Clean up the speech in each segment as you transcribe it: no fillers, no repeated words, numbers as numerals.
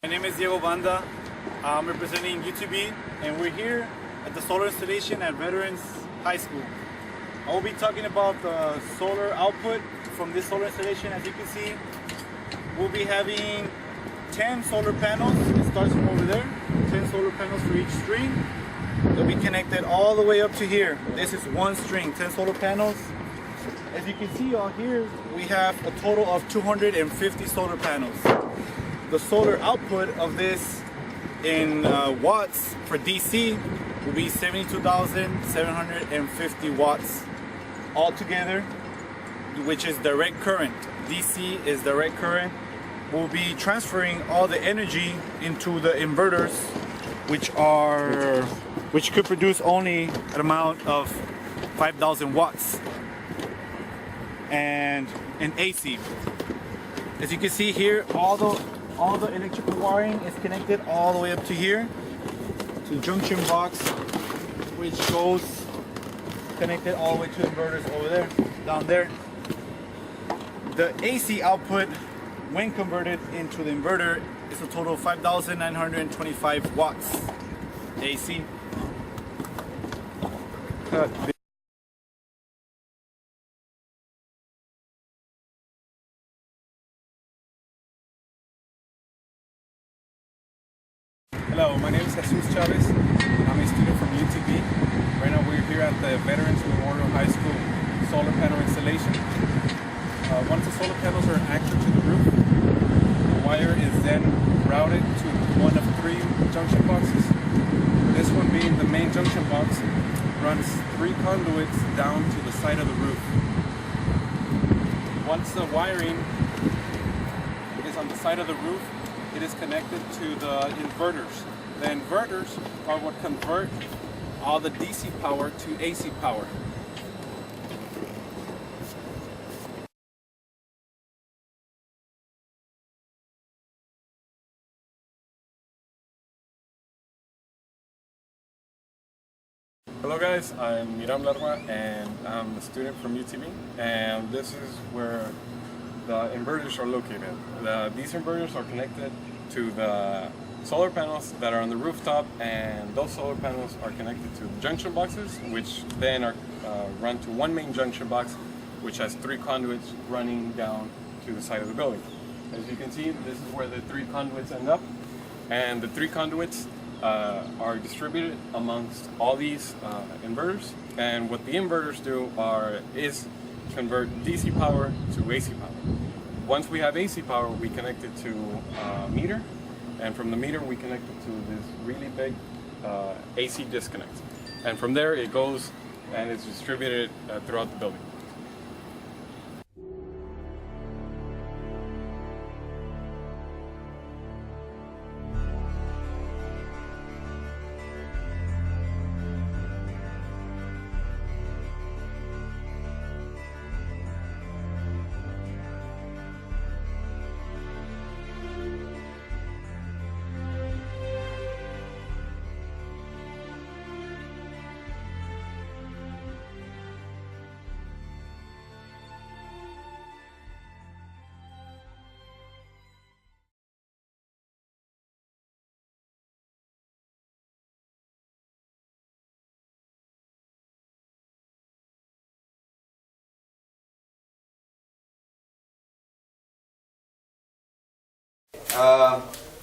My name is Diego Banda. I'm representing UTB, and we're here at the solar installation at Veterans High School. I will be talking about the solar output from this solar installation. As you can see, we'll be having 10 solar panels. It starts from over there, 10 solar panels for each string. They'll be connected all the way up to here. This is one string, 10 solar panels. As you can see on here, we have a total of 250 solar panels. The solar output of this in watts for DC will be 72,750 watts altogether, which is direct current. DC is direct current. We'll be transferring all the energy into the inverters, which could produce only an amount of 5,000 watts, and in AC. As you can see here, all the electrical wiring is connected all the way up to here to the junction box, which goes connected all the way to the inverters over there, down there. The AC output, when converted into the inverter, is a total of 5,925 watts AC. Hello, my name is Jesus Chavez. I'm a student from UTB. Right now we're here at the Veterans Memorial High School solar panel installation. Once the solar panels are anchored to the roof, the wire is then routed to one of 3 junction boxes. This one being the main junction box runs 3 conduits down to the side of the roof. Once the wiring is on the side of the roof, it is connected to the inverters. The inverters are what convert all the DC power to AC power. Hello guys, I'm Miram Larva and I'm a student from UTB, and this is where the inverters are located. These inverters are connected to the solar panels that are on the rooftop, and those solar panels are connected to the junction boxes, which then are run to one main junction box, which has 3 conduits running down to the side of the building. As you can see, this is where the 3 conduits end up, and the 3 conduits are distributed amongst all these inverters. And what the inverters do is convert DC power to AC power. Once we have AC power, we connect it to a meter, and from the meter we connect it to this really big AC disconnect. And from there it goes and it's distributed throughout the building.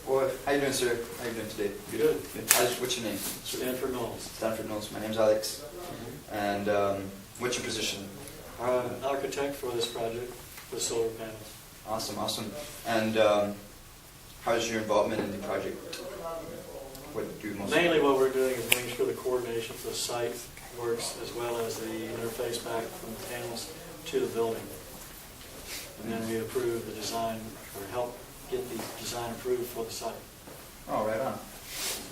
Well, how you doing, sir? How you doing today? Good. What's your name? Stanford Knowles. Stanford Knowles. My name's Alex. And what's your position? Architect for this project, for solar panels. Awesome. And how's your involvement in the project? What do you most? Mainly what we're doing is making sure the coordination for the site works, as well as the interface back from the panels to the building. And then we approve the design, or help get the design approved for the site. Oh, right on.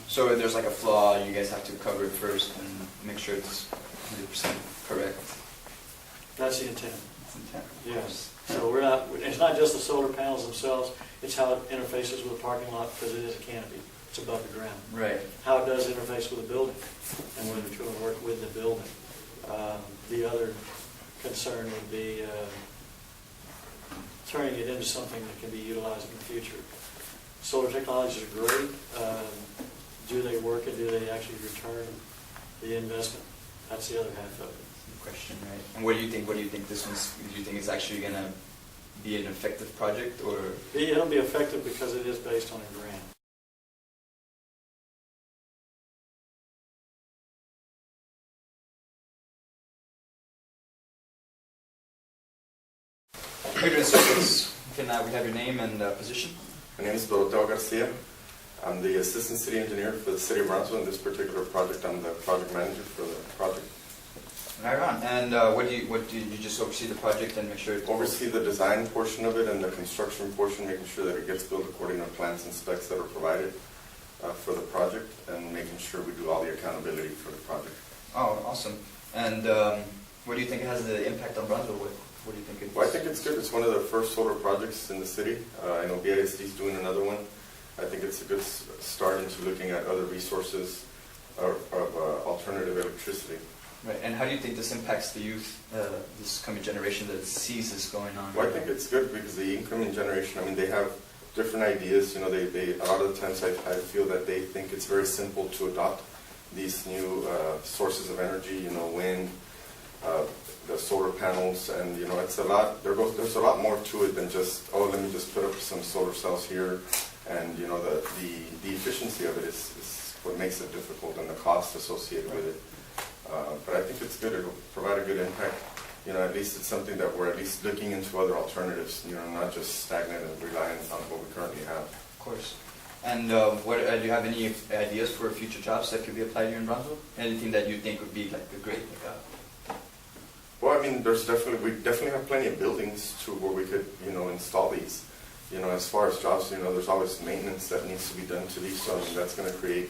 So if there's like a flaw, you guys have to cover it first and make sure it's 100% correct. That's the intent. That's the intent. Yes. So it's not just the solar panels themselves, it's how it interfaces with the parking lot, because it is a canopy. It's above the ground. Right. How it does interface with the building, and whether it's going to work with the building. The other concern would be turning it into something that can be utilized in the future. Solar technologies are great. Do they work and do they actually return the investment? That's the other half of it. Good question, right? And what do you think? What do you think this one's? Do you think it's actually gonna be an effective project, or? It'll be effective because it is based on a grant. Can we have your name and position? My name is Doroteo Garcia. I'm the Assistant City Engineer for the City of Brownsville. In this particular project, I'm the project manager for the project. Right on. And what do you just oversee the project and make sure it Oversee the design portion of it and the construction portion, making sure that it gets built according to plans and specs that are provided for the project, and making sure we do all the accountability for the project. Oh, awesome. And what do you think has the impact on Brownsville? What do you think it's? Well, I think it's good. It's one of the first solar projects in the city. I know BISD is doing another one. I think it's a good start into looking at other resources of alternative electricity. Right. And how do you think this impacts the youth, this coming generation that sees this going on? Well, I think it's good because the incoming generation, I mean, they have different ideas. You know, they a lot of the times I feel that they think it's very simple to adopt these new sources of energy. You know, wind, the solar panels, and you know, it's a lot. There's a lot more to it than just, oh, let me just put up some solar cells here, and you know, the efficiency of it is what makes it difficult, and the cost associated with it. But I think it's good. It'll provide a good impact. You know, at least it's something that we're at least looking into other alternatives. You know, not just stagnant and reliant on what we currently have. Of course. And what do you have any ideas for future jobs that could be applied here in Brownsville? Anything that you think would be like a great Well, I mean, we definitely have plenty of buildings to where we could, you know, install these. You know, as far as jobs, you know, there's always maintenance that needs to be done to these, so I mean, that's going to create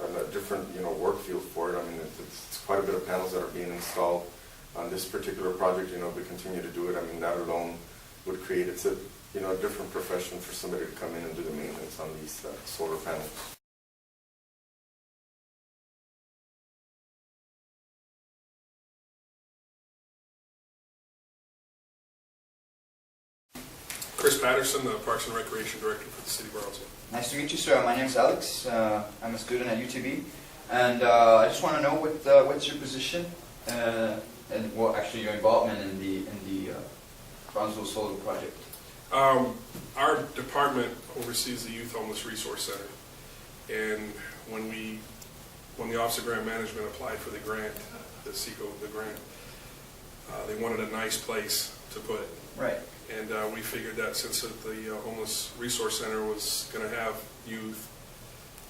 a different, you know, work field for it. I mean, it's quite a bit of panels that are being installed on this particular project. You know, if we continue to do it, I mean, that alone would create, it's a, you know, a different profession for somebody to come in and do the maintenance on these solar panels. Chris Patterson, the Parks and Recreation Director for the City of Brownsville. Nice to meet you, sir. My name is Alex. I'm a student at UTB, and I just want to know what's your position and what actually your involvement in the Brownsville Solar Project. Our department oversees the Youth Homeless Resource Center, and when the Office of Grant Management applied for the grant, the COB grant, they wanted a nice place to put it. Right. And we figured that since the Homeless Resource Center was going to have youth,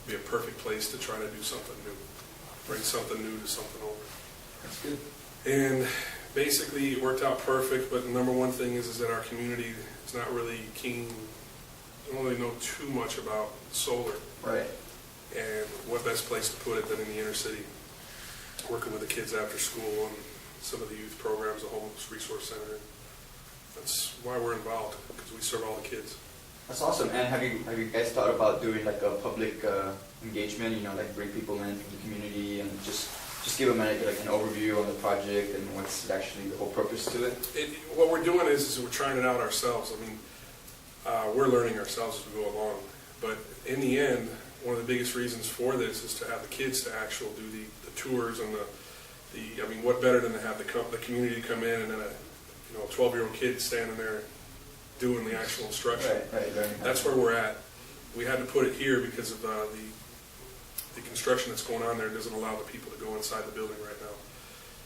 it'd be a perfect place to try to do something new, bring something new to something old. That's good. And basically it worked out perfect, but the number one thing is that our community is not really keen, don't really know too much about solar. Right. And what best place to put it than in the inner city, working with the kids after school and some of the youth programs, the Homeless Resource Center. That's why we're involved, because we serve all the kids. That's awesome. And have you guys thought about doing like a public engagement? You know, like bring people in from the community and just give them like an overview on the project and what's actually the whole purpose to it. What we're doing is we're trying it out ourselves. I mean, we're learning ourselves as we go along. But in the end, one of the biggest reasons for this is to have the kids to actually do the tours and I mean, what better than to have the community come in and then a 12-year-old kid standing there doing the actual instruction. Right. That's where we're at. We had to put it here because of the construction that's going on there doesn't allow the people to go inside the building right now.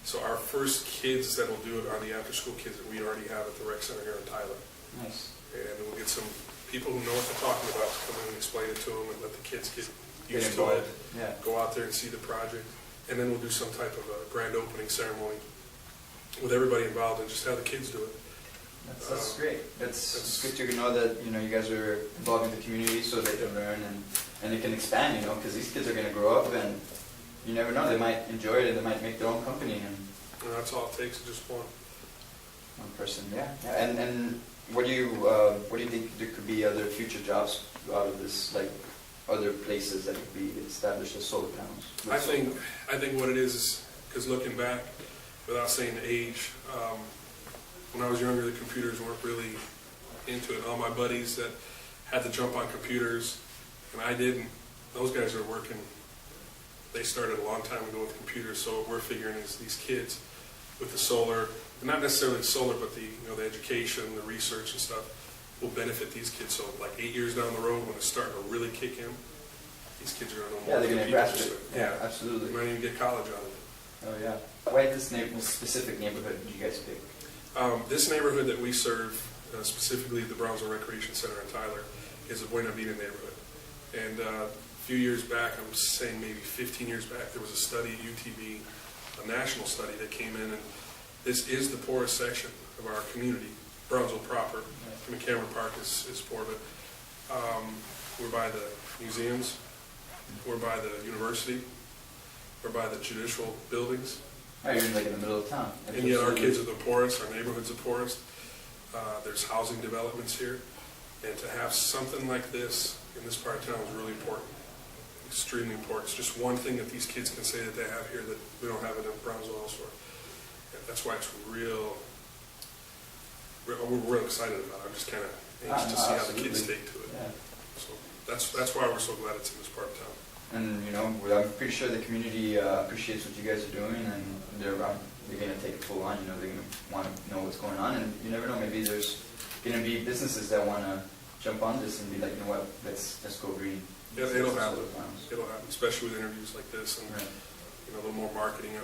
So our first kids that will do it are the after-school kids that we already have at the rec center here in Tyler. Nice. And we'll get some people who know what they're talking about to come in and explain it to them and let the kids get used to it. Yeah. Go out there and see the project. And then we'll do some type of a grand opening ceremony with everybody involved and just have the kids do it. That's great. It's good to know that you guys are involving the community so they can learn and they can expand. Because these kids are going to grow up and you never know, they might enjoy it and they might make their own company. And that's all it takes, just one person. Yeah. And what do you think there could be other future jobs out of this, like other places that could be established as solar panels? I think what it is because looking back, without saying the age, when I was younger, the computers weren't really into it. All my buddies that had to jump on computers, and I didn't. Those guys are working. They started a long time ago with computers, so what we're figuring is these kids with the solar, not necessarily the solar, but the the education, the research and stuff, will benefit these kids. So like 8 years down the road, when it's starting to really kick in, these kids are going to know more. Yeah, they're going to grasp it. Yeah, Absolutely. They might even get college out of it. Oh yeah. Why this specific neighborhood did you guys pick? This neighborhood that we serve, specifically the Brownsville Recreation Center in Tyler, is a Buena Vida neighborhood. And a few years back, I'm saying maybe 15 years back, there was a study at UTB, a national study that came in, and this is the poorest section of our community, Brownsville proper. I mean, Cameron Park is poor, but we're by the museums, we're by the university, we're by the judicial buildings. Oh, you're like in the middle of town. And yet our kids are the poorest, our neighborhood's the poorest. There's housing developments here. And to have something like this in this part of town is really important, extremely important. It's just one thing that these kids can say that they have here that we don't have it in Brownsville elsewhere. And that's why it's we're real excited about it. I'm just kind of anxious to see how the kids take to it. Yeah. So that's why we're so glad it's in this part of town. And I'm pretty sure the community appreciates what you guys are doing, and they're going to take it full on. They're going to want to know what's going on, and you never know. Maybe there's going to be businesses that want to jump on this and be like, you know what, let's go green. Yeah, it'll happen. It'll happen, especially with interviews like this and Right. a little more marketing on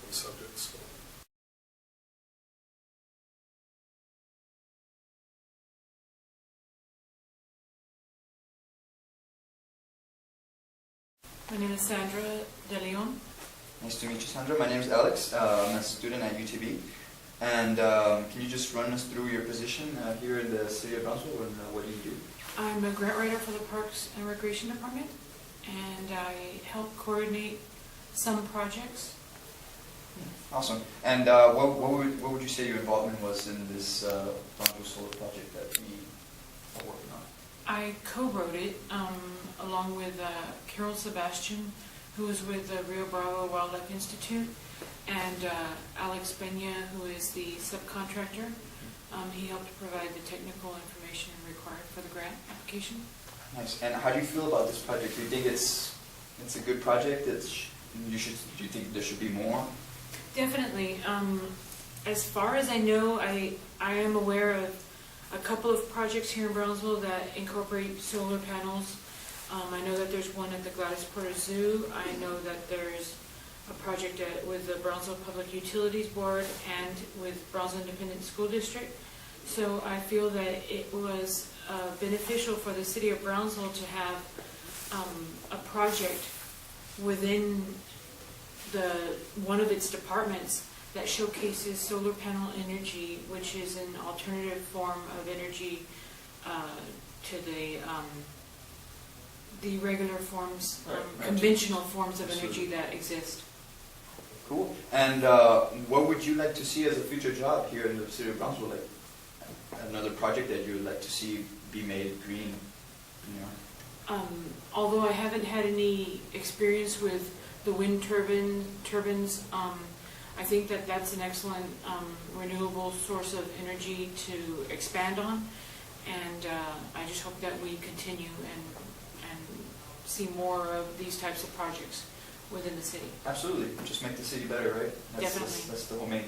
the subject. So. My name is Sandra De Leon. Nice to meet you, Sandra. My name is Alex. I'm a student at UTB. And can you just run us through your position here in the city of Brownsville, and what do you do? I'm a grant writer for the Parks and Recreation Department, and I help coordinate some projects. Awesome. And what would you say your involvement was in this Brownsville solar project that we are working on? I co-wrote it along with Carol Sebastian, who is with the Rio Bravo Wildlife Institute, and Alex Benya, who is the subcontractor. He helped provide the technical information required for the grant application. Nice. And how do you feel about this project? Do you think it's a good project? Do you think there should be more? Definitely. As far as I know, I am aware of a couple of projects here in Brownsville that incorporate solar panels. I know that there's one at the Gladys Porter Zoo. I know that there's a project with the Brownsville Public Utilities Board and with Brownsville Independent School District. So I feel that it was beneficial for the city of Brownsville to have a project within one of its departments that showcases solar panel energy, which is an alternative form of energy to the regular forms, conventional forms of energy that exist. Cool. And what would you like to see as a future job here in the city of Brownsville? Like another project that you would like to see be made green? Although I haven't had any experience with the wind turbines, I think that that's an excellent renewable source of energy to expand on, and I just hope that we continue and see more of these types of projects within the city. Absolutely. Just make the city better, right? Definitely. That's the whole main